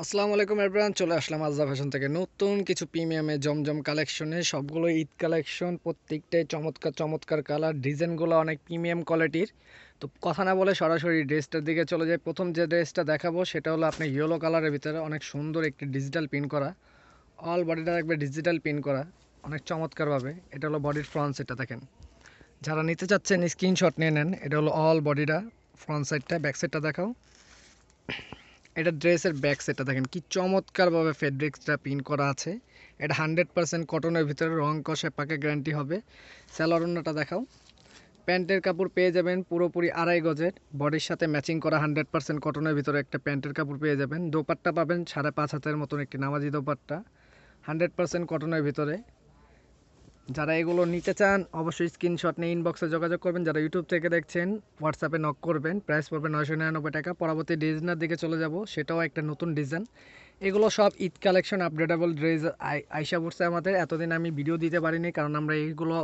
আসসালামু আলাইকুম এভরিওয়ান, চলে আসলাম আজরা ফ্যাশন থেকে নতুন কিছু প্রিমিয়ামে জমজম কালেকশনে। সবগুলো ঈদ কালেকশন, প্রত্যেকটাই চমৎকার চমৎকার কালার, ডিজাইনগুলো অনেক প্রিমিয়াম কোয়ালিটির। তো কথা না বলে সরাসরি ড্রেসটার দিকে চলে যাই। প্রথম যে ড্রেসটা দেখাবো সেটা হলো আপনি ইয়েলো কালারের ভিতরে অনেক সুন্দর একটি ডিজিটাল প্রিন্ট করা, অল বডিটা একবার ডিজিটাল প্রিন্ট করা, অনেক চমৎকারভাবে। এটা হলো বডির ফ্রন্ট সাইডটা দেখেন। যারা নিতে চাচ্ছেন স্ক্রিনশট নিয়ে নেন। এটা হলো অল বডিটা ফ্রন্ট সাইডটা, ব্যাক সাইডটা দেখাও। এটা ড্রেসের ব্যাক সাইডটা দেখেন কি চমৎকারভাবে ফেব্রিক্সটা প্রিন্ট করা আছে। এটা 100% কটনের ভিতরে, রং কষে পাকে গ্যারান্টি হবে। সালোয়ার ওড়নাটা দেখাও। প্যান্টের কাপড় পেয়ে যাবেন পুরোপুরি 2.5 গজের, বডির সাথে ম্যাচিং করা 100% কটনের ভিতরে একটা প্যান্টের কাপড় পেয়ে যাবেন। দোপাট্টা পাবেন 5.5 হাতের মতন একটি নামাজি দোপাট্টা, 100% কটনের ভিতরে। যারা এগুলো নিতে চান অবশ্যই স্ক্রিনশট নিয়ে ইনবক্সে যোগাযোগ করবেন। যারা ইউটিউব থেকে দেখছেন হোয়াটসঅ্যাপে নক করবেন। প্রাইস পড়বে 999 টাকা। পরবর্তী ডিজাইনের দিকে চলে যাব, সেটাও একটা নতুন ডিজাইন। এগুলো সব ঈদ কালেকশন, আপডেটেবল ড্রেস আইসা পড়ছে আমাদের। এতদিন আমি ভিডিও দিতে পারিনি কারণ আমরা এইগুলো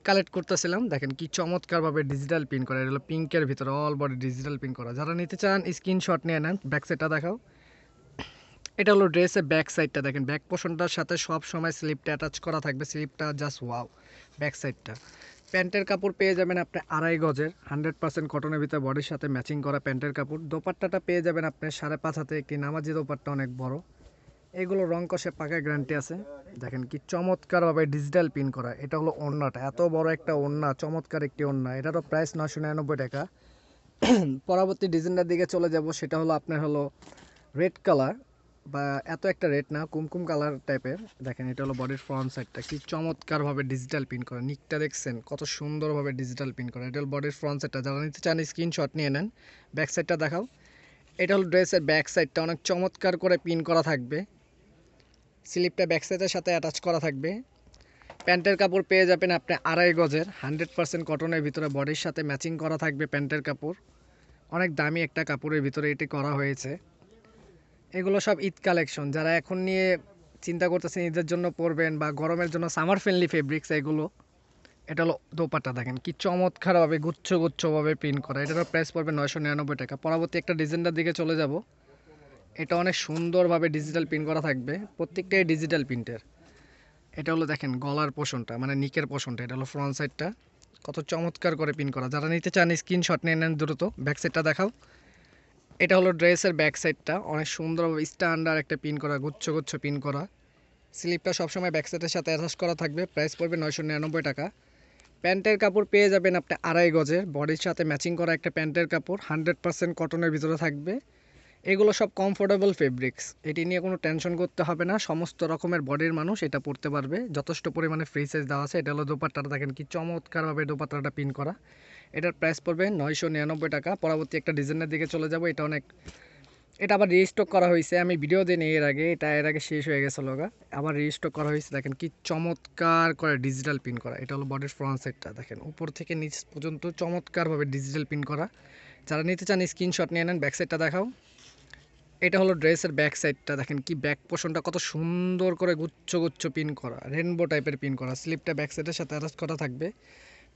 কালেক্ট করতেছিলাম। দেখেন কি চমৎকারভাবে ডিজিটাল প্রিন্ট করা, এটা হলো পিঙ্কের ভিতরে অল বডি ডিজিটাল প্রিন্ট করা। যারা নিতে চান স্ক্রিনশট নিয়ে নেন। ব্যাক সাইডটা দেখাও। এটা হলো ড্রেসের ব্যাক সাইডটা দেখেন, ব্যাক পোর্শনটার সাথে সব সময় স্লিপটা অ্যাটাচ করা থাকবে। স্লিপটা জাস্ট ওয়াও। ব্যাক সাইডটা প্যান্টের কাপড় পেয়ে যাবেন আপনি 2.5 গজের, 100% কটনের ভিতরে, বডির সাথে ম্যাচিং করা প্যান্টের কাপড়। দোপাট্টাটা পেয়ে যাবেন আপনি 5.5 হাতে একটি নামাজি দোপাট্টা, অনেক বড়। এগুলো রং কষে পাকা গ্যারান্টি আছে। দেখেন কি চমৎকারভাবে ডিজিটাল প্রিন্ট করা। এটা হলো ওড়নাটা, এত বড় একটা ওড়না, চমৎকার একটি ওড়না। এটারও প্রাইস 999 টাকা। পরবর্তী ডিজাইনটার দিকে চলে যাব, সেটা হলো আপনার হলো রেড কালার, বা এত একটা রেড না, কুমকুম কালার টাইপের। দেখেন এটা হলো বডির ফ্রন্ট সাইডটা, কি চমৎকারভাবে ডিজিটাল প্রিন্ট করা। নিকটা দেখছেন কত সুন্দরভাবে ডিজিটাল প্রিন্ট করা। এটা হলো বডির ফ্রন্ট সাইডটা। যারা নিতে চান স্ক্রিনশট নিয়ে নেন। ব্যাক সাইডটা দেখাও। এটা হলো ড্রেসের ব্যাক সাইডটা, অনেক চমৎকার করে প্রিন্ট করা থাকবে। স্লিপটা ব্যাক সাইডের সাথে অ্যাটাচ করা থাকবে। প্যান্টের কাপড় পেয়ে যাবেন আপনি 2.5 গজের, 100% কটনের ভিতরে, বডির সাথে ম্যাচিং করা থাকবে প্যান্টের কাপড়। অনেক দামি একটা কাপড়ের ভিতরে এটি করা হয়েছে। এগুলো সব ঈদ কালেকশন। যারা এখন নিয়ে চিন্তা করতেছেন ঈদের জন্য পরবেন বা গরমের জন্য, সামার ফ্রেন্ডলি ফেব্রিক্স এগুলো। এটা হলো দোপাট্টা দেখেন কি চমৎকারভাবে গুচ্ছ গুচ্ছভাবে প্রিন্ট করা। এটারও প্রাইস পড়বে 999 টাকা। পরবর্তী একটা ডিজাইনটার দিকে চলে যাব। এটা অনেক সুন্দরভাবে ডিজিটাল প্রিন্ট করা থাকবে, প্রত্যেকটাই ডিজিটাল প্রিন্টের। এটা হলো দেখেন গলার পোষণটা, মানে নিকের পোষণটা। এটা হলো ফ্রন্ট সাইডটা, কত চমৎকার করে প্রিন্ট করা। যারা নিতে চান স্ক্রিনশট নিয়ে নেন দ্রুত। ব্যাক সাইডটা দেখাও। এটা হলো ড্রেসের ব্যাক সাইডটা, অনেক সুন্দরভাবে স্ট্যান্ডার্ড একটা পিন করা, গুচ্ছ গুচ্ছ পিন করা। স্লিপটা সবসময় ব্যাক সাইডের সাথে অ্যাটাচ করা থাকবে। প্রাইস পড়বে 999 টাকা। প্যান্টের কাপড় পেয়ে যাবেন আপনি 2.5 গজের, বডির সাথে ম্যাচিং করা একটা প্যান্টের কাপড়, 100% কটনের ভিতরে থাকবে। এগুলো সব কমফোর্টেবল ফেব্রিক্স, এটি নিয়ে কোনো টেনশন করতে হবে না। সমস্ত রকমের বডির মানুষ এটা পরতে পারবে, যথেষ্ট পরিমাণে ফ্রি সাইজ দেওয়া আছে। এটা হলো দোপাট্টাটা দেখেন কি চমৎকারভাবে দোপাট্টাটা পিন করা। এটার প্রাইস পড়বে 999 টাকা। পরবর্তী একটা ডিজাইনের দিকে চলে যাব। এটা অনেক, এটা আবার রিস্টক করা হয়েছে, আমি ভিডিও দিই এর আগে, এটা এর আগে শেষ হয়ে গেছে লগা, আবার রিস্টক করা হয়েছে। দেখেন কি চমৎকার করে ডিজিটাল পিন করা। এটা হলো বডির ফ্রন্ট সাইডটা দেখেন, উপর থেকে নিচ পর্যন্ত চমৎকারভাবে ডিজিটাল পিন করা। যারা নিতে চান স্ক্রিনশট নিয়ে নেন। ব্যাক সাইডটা দেখাও। এটা হলো ড্রেসের ব্যাক সাইডটা, দেখেন কি ব্যাক পোর্শনটা কত সুন্দর করে গুচ্ছ গুচ্ছ পিন করা, রেনবো টাইপের পিন করা। স্লিপটা ব্যাক সাইডের সাথে অ্যাটাচ করা থাকবে।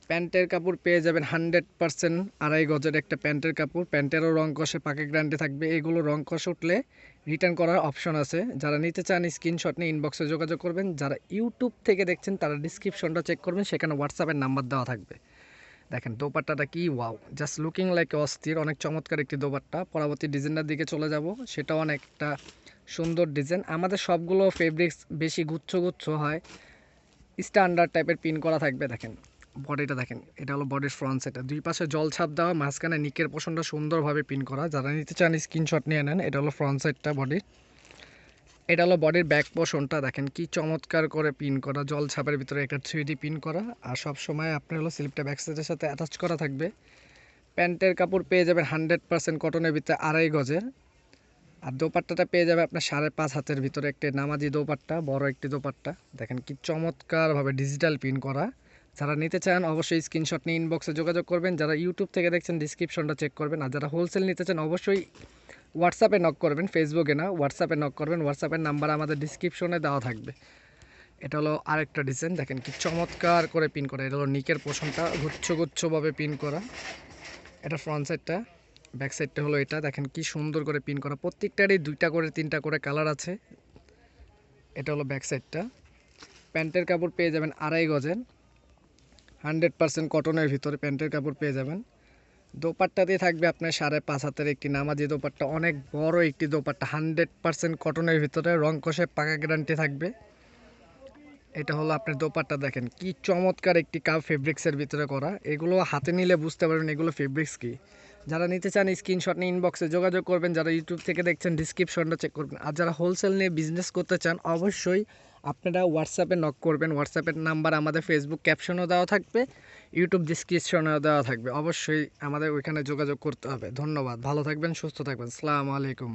প্যান্টের কাপড় পেয়ে যাবেন 100% 2.5 গজের একটা প্যান্টের কাপড়। প্যান্টেরও রং কষে পাকে গ্যারান্টি থাকবে। এগুলো রং কষে উঠলে রিটার্ন করার অপশন আছে। যারা নিতে চান স্ক্রিনশট নিয়ে ইনবক্সে যোগাযোগ করবেন। যারা ইউটিউব থেকে দেখছেন তারা ডিসক্রিপশনটা চেক করবেন, সেখানে হোয়াটসঅ্যাপের নাম্বার দেওয়া থাকবে। দেখেন দোপাট্টাটা কি ওয়াও, জাস্ট লুকিং লাইক অস্থির, অনেক চমৎকার একটি দোপাট্টা। পরবর্তী ডিজাইনটার দিকে চলে যাব, সেটাও অনেক একটা সুন্দর ডিজাইন। আমাদের সবগুলো ফেব্রিক্স বেশি গুচ্ছ গুচ্ছ হয়, স্ট্যান্ডার্ড টাইপের পিন করা থাকবে। দেখেন বডিটা দেখেন, এটা হলো বডির ফ্রন্ট সাইডটা, দুই পাশে জল ছাপ দেওয়া, মাঝখানে নিকের পোর্শনটা সুন্দরভাবে পিন করা। যারা নিতে চান স্ক্রিনশট নিয়ে নেন। এটা হলো ফ্রন্ট সাইডটা বডির। এটা হলো বডির ব্যাক পোর্শনটা, দেখেন কি চমৎকার করে পিন করা, জল ছাপের ভিতরে একটা 3D পিন করা। আর সব সময় আপনার হলো স্লিপটা ব্যাক সাইডের সাথে অ্যাটাচ করা থাকবে। প্যান্টের কাপড় পেয়ে যাবেন 100% কটনের ভিতরে 2.5 গজের। আর দোপাট্টাটা পেয়ে যাবে আপনার 5.5 হাতের ভিতরে একটি নামাজি দোপাট্টা, বড় একটি দোপাট্টা। দেখেন কি চমৎকারভাবে ডিজিটাল প্রিন্ট করা। যারা নিতে চান অবশ্যই স্ক্রিনশট নিয়ে ইনবক্সে যোগাযোগ করবেন। যারা ইউটিউব থেকে দেখছেন ডিসক্রিপশনটা চেক করবেন। আর যারা হোলসেল নিতে চান অবশ্যই হোয়াটসঅ্যাপে নক করবেন, ফেসবুকে না, হোয়াটসঅ্যাপে নক করবেন। হোয়াটসঅ্যাপের নাম্বার আমাদের ডিসক্রিপশনে দেওয়া থাকবে। এটা হলো আরেকটা ডিজাইন, দেখেন কি চমৎকার করে পিন করা। এটা হলো নিকের পোর্শনটা গুচ্ছ গুচ্ছভাবে পিন করা। এটা ফ্রন্ট সাইডটা। ব্যাক সাইডটা হলো এটা, দেখেন কি সুন্দর করে পিন করা, প্রত্যেকটারই 2টা করে 3টা করে কালার আছে। এটা হলো ব্যাক সাইডটা। প্যান্টের কাপড় পেয়ে যাবেন 2.5 গজের, 100% কটনের ভিতরে প্যান্টের কাপড় পেয়ে যাবেন। দোপাট্টাতে থাকবে আপনার 5.5 হাতের একটি নামাজি দোপাট্টা, অনেক বড় একটি দোপাট্টা, 100% কটনের ভিতরে, রং কষে পাকা গ্যারান্টি থাকবে। এটা হলো আপনার দোপাট্টা, দেখেন কি চমৎকার একটি কাপ ফেব্রিক্সের ভিতরে করা। এগুলো হাতে নিলে বুঝতে পারবেন এগুলো ফেব্রিক্স কি। যারা নিতে চান স্ক্রিনশট নিয়ে ইনবক্সে যোগাযোগ করবেন, যারা ইউটিউব থেকে দেখছেন ডিসক্রিপশনটা চেক করবেন, আর যারা হোলসেল নিয়ে বিজনেস করতে চান অবশ্যই আপনারা হোয়াটসঅ্যাপে নক করবেন। হোয়াটসঅ্যাপের নাম্বার আমাদের ফেসবুক ক্যাপশনও দেওয়া থাকবে, ইউটিউব ডিসক্রিপশনেও দেওয়া থাকবে, অবশ্যই আমাদের ওইখানে যোগাযোগ করতে হবে। ধন্যবাদ, ভালো থাকবেন, সুস্থ থাকবেন, আসসালামু আলাইকুম।